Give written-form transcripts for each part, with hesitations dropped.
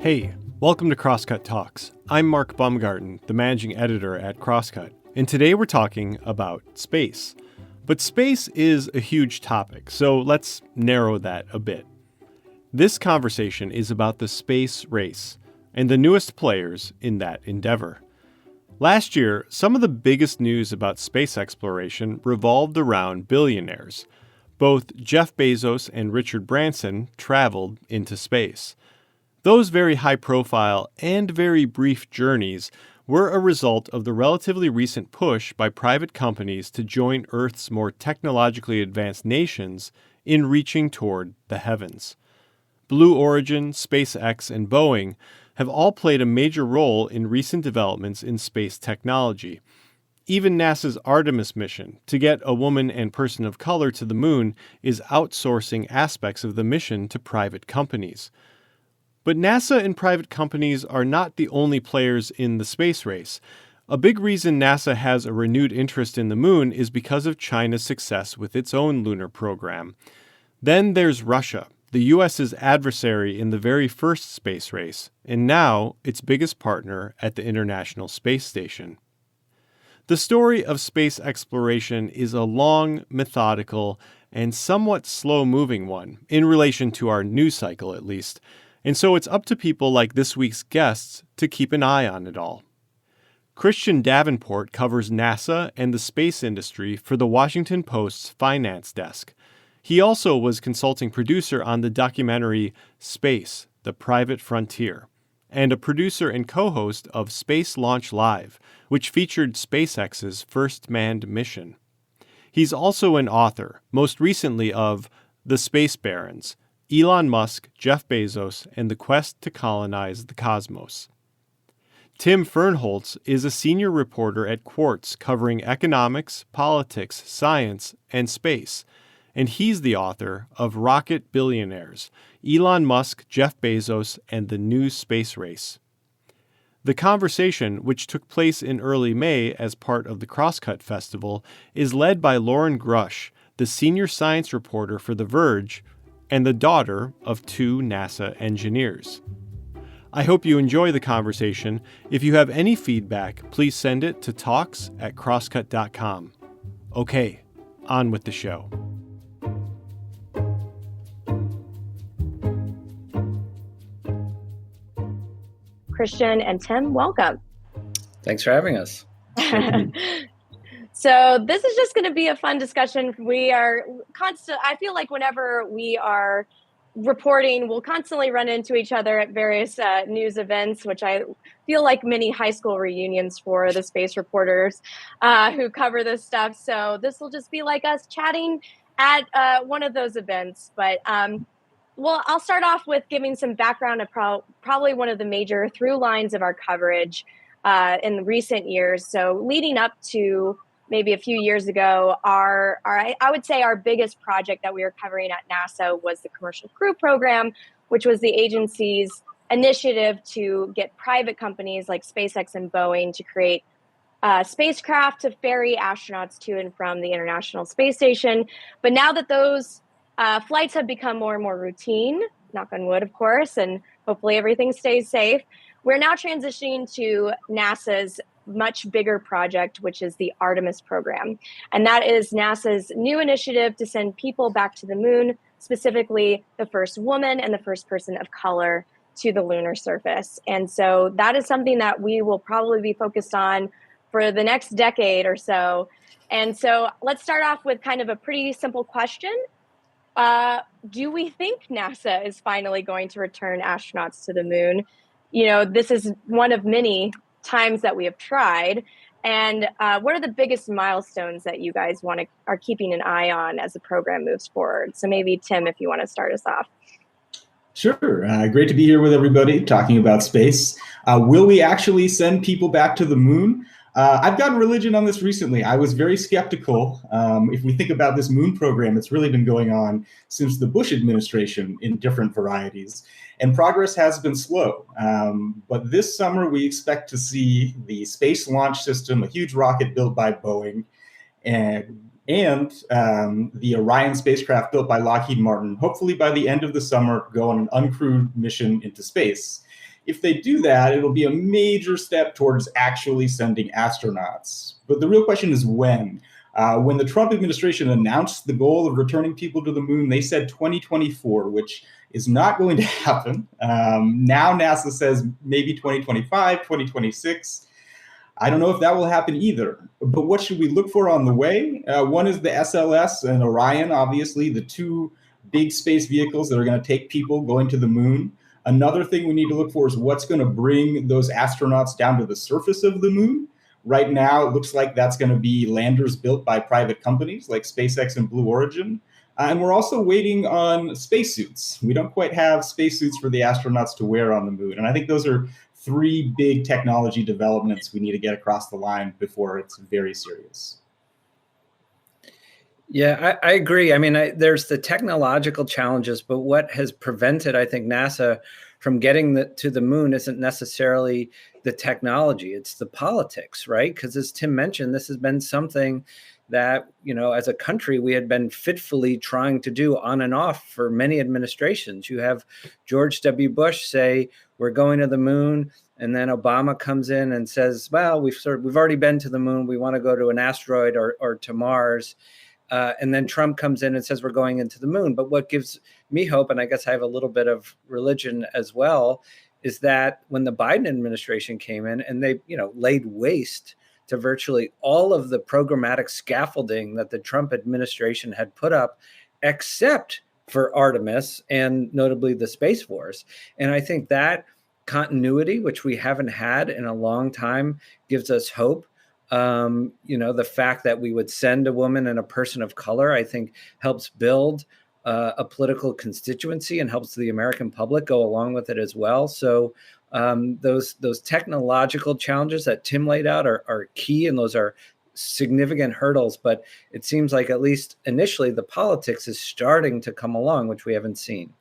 Hey, welcome to Crosscut Talks. I'm Mark Baumgarten, the managing editor at Crosscut, and today we're talking about space. But space is a huge topic, so let's narrow that a bit. This conversation is about the space race and the newest players in that endeavor. Last year, some of the biggest news about space exploration revolved around billionaires. Both Jeff Bezos and Richard Branson traveled into space. Those very high-profile and very brief journeys were a result of the relatively recent push by private companies to join Earth's more technologically advanced nations in reaching toward the heavens. Blue Origin, SpaceX, and Boeing have all played a major role in recent developments in space technology. Even NASA's Artemis mission, to get a woman and person of color to the moon, is outsourcing aspects of the mission to private companies. But NASA and private companies are not the only players in the space race. A big reason NASA has a renewed interest in the moon is because of China's success with its own lunar program. Then there's Russia, the U.S.'s adversary in the very first space race, and now its biggest partner at the International Space Station. The story of space exploration is a long, methodical, and somewhat slow-moving one, in relation to our news cycle at least. And so it's up to people like this week's guests to keep an eye on it all. Christian Davenport covers NASA and the space industry for the Washington Post's finance desk. He also was consulting producer on the documentary Space, the Private Frontier, and a producer and co-host of Space Launch Live, which featured SpaceX's first manned mission. He's also an author, most recently of The Space Barons, Elon Musk, Jeff Bezos, and the quest to colonize the cosmos. Tim Fernholz is a senior reporter at Quartz covering economics, politics, science, and space, and he's the author of Rocket Billionaires, Elon Musk, Jeff Bezos, and the New Space Race. The conversation, which took place in early May as part of the Crosscut Festival, is led by Lauren Grush, the senior science reporter for The Verge, and the daughter of two NASA engineers. I hope you enjoy the conversation. If you have any feedback, please send it to talks@crosscut.com. Okay, on with the show. Christian and Tim, welcome. Thanks for having us. So this is just going to be a fun discussion. We are I feel like whenever we are reporting, we'll constantly run into each other at various news events, which I feel like mini high school reunions for the space reporters who cover this stuff. So this will just be like us chatting at one of those events. But well, I'll start off with giving some background of probably one of the major through lines of our coverage in recent years. So leading up to maybe a few years ago, I would say our biggest project that we were covering at NASA was the Commercial Crew Program, which was the agency's initiative to get private companies like SpaceX and Boeing to create spacecraft to ferry astronauts to and from the International Space Station. But now that those flights have become more and more routine, knock on wood, of course, and hopefully everything stays safe, we're now transitioning to NASA's much bigger project, which is the Artemis program. And that is NASA's new initiative to send people back to the moon, specifically the first woman and the first person of color to the lunar surface. And so that is something that we will probably be focused on for the next decade or so. And so let's start off with kind of a pretty simple question. Do we think NASA is finally going to return astronauts to the moon? You know, this is one of many times that we have tried. And what are the biggest milestones that you guys are keeping an eye on as the program moves forward? So maybe Tim, if you want to start us off. Sure. Great to be here with everybody talking about space. Will we actually send people back to the moon? I've gotten religion on this recently. I was very skeptical. If we think about this moon program, it's really been going on since the Bush administration in different varieties, and progress has been slow. But this summer, we expect to see the Space Launch System, a huge rocket built by Boeing, and the Orion spacecraft built by Lockheed Martin, hopefully by the end of the summer, go on an uncrewed mission into space. If they do that, it'll be a major step towards actually sending astronauts. But the real question is when. When the Trump administration announced the goal of returning people to the moon, they said 2024, which is not going to happen. Now NASA says maybe 2025, 2026. I don't know if that will happen either. But what should we look for on the way? One is the SLS and Orion, obviously, the two big space vehicles that are going to take people going to the moon. Another thing we need to look for is what's going to bring those astronauts down to the surface of the moon. Right now, it looks like that's going to be landers built by private companies like SpaceX and Blue Origin. And we're also waiting on spacesuits. We don't quite have spacesuits for the astronauts to wear on the moon. And I think those are three big technology developments we need to get across the line before it's very serious. Yeah, I agree. I mean, there's the technological challenges, but what has prevented, I think, NASA from getting to the moon isn't necessarily the technology, it's the politics, right? Because as Tim mentioned, this has been something that, as a country, we had been fitfully trying to do on and off for many administrations. You have George W. Bush say, we're going to the moon. And then Obama comes in and says, well, we've already been to the moon. We want to go to an asteroid or to Mars. And then Trump comes in and says, we're going into the moon. But what gives me hope, and I guess I have a little bit of religion as well, is that when the Biden administration came in and they, laid waste to virtually all of the programmatic scaffolding that the Trump administration had put up, except for Artemis and notably the Space Force. And I think that continuity, which we haven't had in a long time, gives us hope. The fact that we would send a woman and a person of color, I think, helps build a political constituency and helps the American public go along with it as well. So those technological challenges that Tim laid out are key, and those are significant hurdles. But it seems like, at least initially, the politics is starting to come along, which we haven't seen.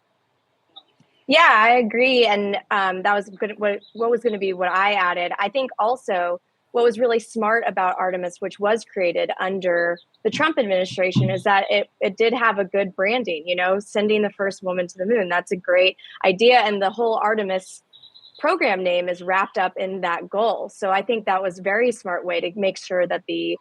Yeah, I agree. And that was good. What was going to be what I added. I think also what was really smart about Artemis, which was created under the Trump administration, is that it did have a good branding, sending the first woman to the moon. That's a great idea. And the whole Artemis program name is wrapped up in that goal. So I think that was a very smart way to make sure that the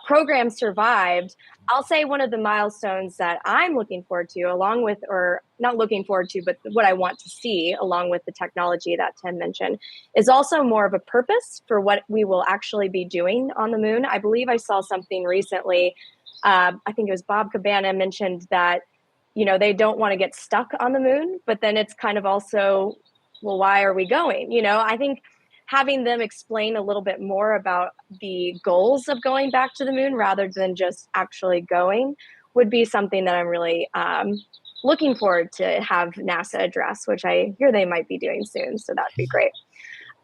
program survived. I'll say one of the milestones that I'm looking forward to, or not looking forward to, but what I want to see along with the technology that Tim mentioned, is also more of a purpose for what we will actually be doing on the moon. I believe I saw something recently. I think it was Bob Cabana mentioned that, they don't want to get stuck on the moon, but then it's kind of also, well, why are we going? I think having them explain a little bit more about the goals of going back to the moon rather than just actually going would be something that I'm really looking forward to have NASA address, which I hear they might be doing soon. So that'd be great.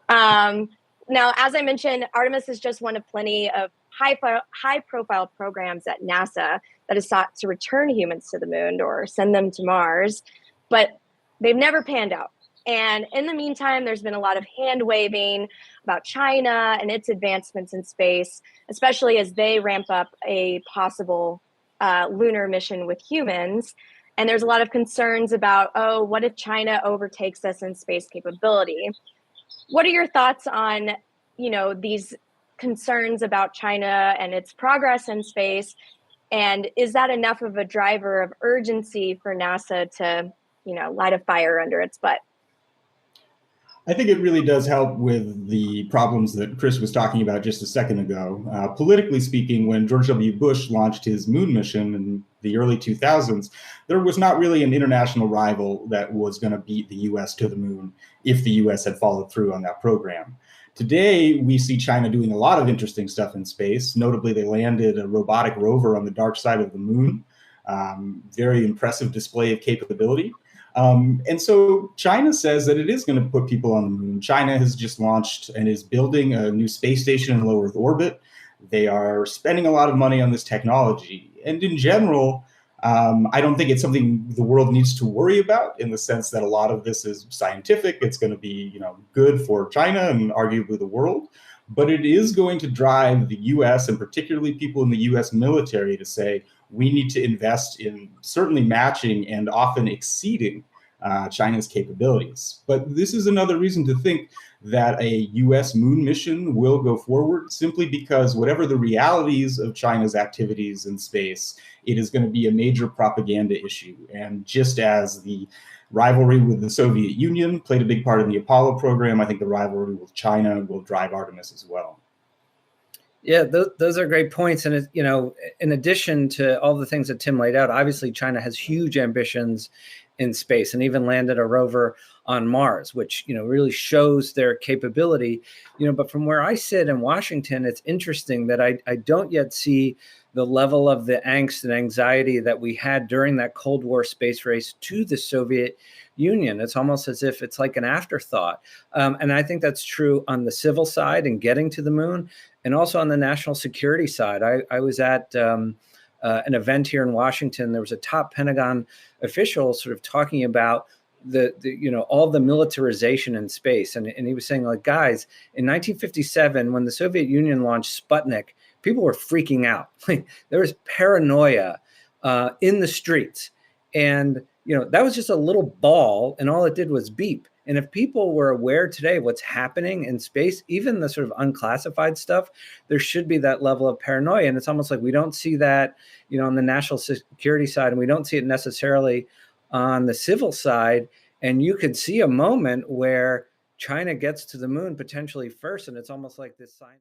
Now, as I mentioned, Artemis is just one of plenty of high-profile programs at NASA that is sought to return humans to the moon or send them to Mars, but they've never panned out. And in the meantime, there's been a lot of hand waving about China and its advancements in space, especially as they ramp up a possible lunar mission with humans. And there's a lot of concerns about, what if China overtakes us in space capability? What are your thoughts on, these concerns about China and its progress in space? And is that enough of a driver of urgency for NASA to, light a fire under its butt? I think it really does help with the problems that Chris was talking about just a second ago. Politically speaking, when George W. Bush launched his moon mission in the early 2000s, there was not really an international rival that was going to beat the U.S. to the moon if the U.S. had followed through on that program. Today, we see China doing a lot of interesting stuff in space. Notably, they landed a robotic rover on the dark side of the moon. Very impressive display of capability. And so China says that it is going to put people on the moon. China has just launched and is building a new space station in low Earth orbit. They are spending a lot of money on this technology. And in general, I don't think it's something the world needs to worry about, in the sense that a lot of this is scientific. It's going to be, good for China and arguably the world. But it is going to drive the U.S. and particularly people in the U.S. military to say, we need to invest in certainly matching and often exceeding China's capabilities. But this is another reason to think that a US moon mission will go forward, simply because whatever the realities of China's activities in space, it is going to be a major propaganda issue. And just as the rivalry with the Soviet Union played a big part in the Apollo program, I think the rivalry with China will drive Artemis as well. Yeah, those are great points. And, in addition to all the things that Tim laid out, obviously China has huge ambitions in space and even landed a rover on Mars, which, really shows their capability. But from where I sit in Washington, it's interesting that I don't yet see the level of the angst and anxiety that we had during that Cold War space race to the Soviet Union. It's almost as if it's like an afterthought. And I think that's true on the civil side and getting to the moon, and also on the national security side. I was at an event here in Washington. There was a top Pentagon official sort of talking about the all the militarization in space. And he was saying, like, guys, in 1957, when the Soviet Union launched Sputnik, people were freaking out. There was paranoia in the streets. And, that was just a little ball, and all it did was beep. And if people were aware today of what's happening in space, even the sort of unclassified stuff, there should be that level of paranoia. And it's almost like we don't see that, on the national security side, and we don't see it necessarily on the civil side. And you could see a moment where China gets to the moon potentially first, and it's almost like this sign.